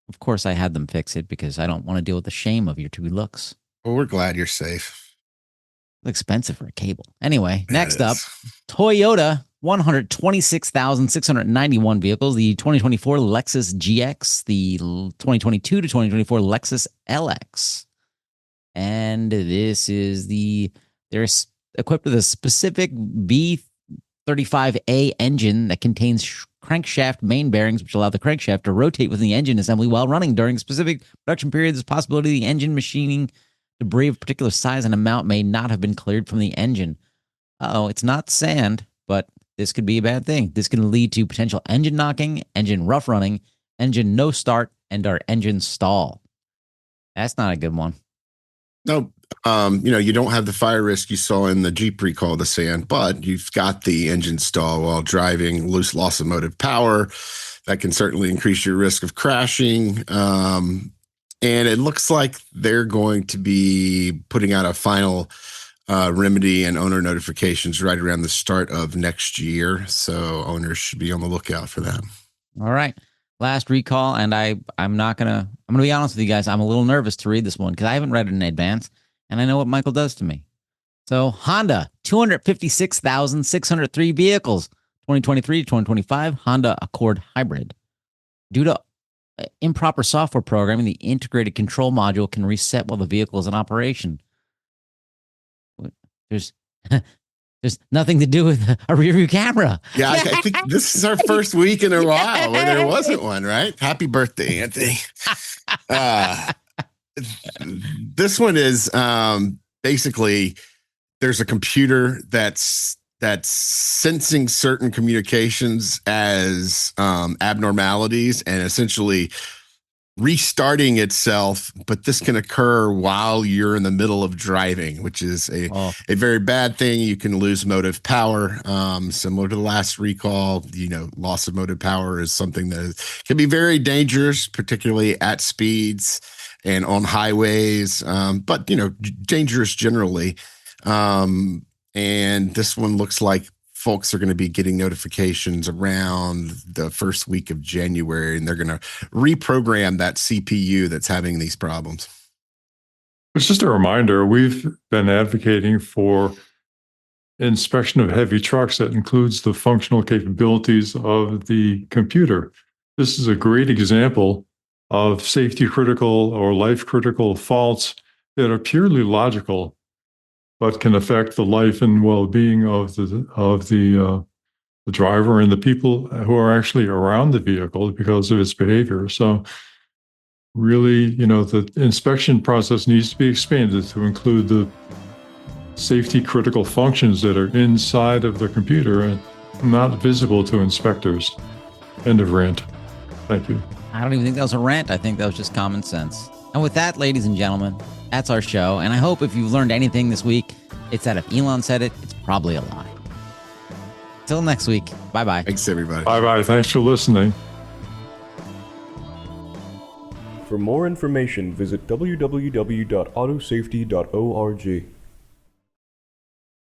of course I had them fix it because I don't want to deal with the shame of your two looks. Well, we're glad you're safe. It's expensive for a cable. Anyway, next up, Toyota, 126,691 vehicles. The 2024 Lexus GX, the 2022 to 2024 Lexus LX. And this is they're equipped with a specific V35A engine that contains crankshaft main bearings, which allow the crankshaft to rotate within the engine assembly while running. During specific production periods, there's a possibility the engine machining debris of particular size and amount may not have been cleared from the engine. It's not sand, but this could be a bad thing. This can lead to potential engine knocking, engine rough running, engine no start, and our engine stall. That's not a good one. No, you don't have the fire risk you saw in the Jeep recall, the sand, but you've got the engine stall while driving, loss of motive power. That can certainly increase your risk of crashing. And it looks like they're going to be putting out a final remedy and owner notifications right around the start of next year. So owners should be on the lookout for that. All right. Last recall, and I'm going to be honest with you guys. I'm a little nervous to read this one because I haven't read it in advance, and I know what Michael does to me. So Honda, 256,603 vehicles, 2023 to 2025 Honda Accord Hybrid. Due to improper software programming, the integrated control module can reset while the vehicle is in operation. There's nothing to do with a rear view camera. Yeah, I think this is our first week in a while where there wasn't one, right? Happy birthday, Anthony. This one is basically there's a computer that's sensing certain communications as abnormalities and essentially restarting itself, but this can occur while you're in the middle of driving, which is a very bad thing. You can lose motive power, similar to the last recall. Loss of motive power is something that can be very dangerous, particularly at speeds and on highways, but dangerous generally. And this one looks like folks are going to be getting notifications around the first week of January, and they're going to reprogram that CPU that's having these problems. It's just a reminder, we've been advocating for inspection of heavy trucks that includes the functional capabilities of the computer. This is a great example of safety critical or life critical faults that are purely logical, but can affect the life and well-being of the driver and the people who are actually around the vehicle because of its behavior. So really, the inspection process needs to be expanded to include the safety critical functions that are inside of the computer and not visible to inspectors. End of rant. Thank you. I don't even think that was a rant. I think that was just common sense. And with that, ladies and gentlemen, that's our show. And I hope if you've learned anything this week, it's that if Elon said it, it's probably a lie. Till next week. Bye-bye. Thanks, everybody. Bye-bye. Thanks for listening. For more information, visit www.autosafety.org.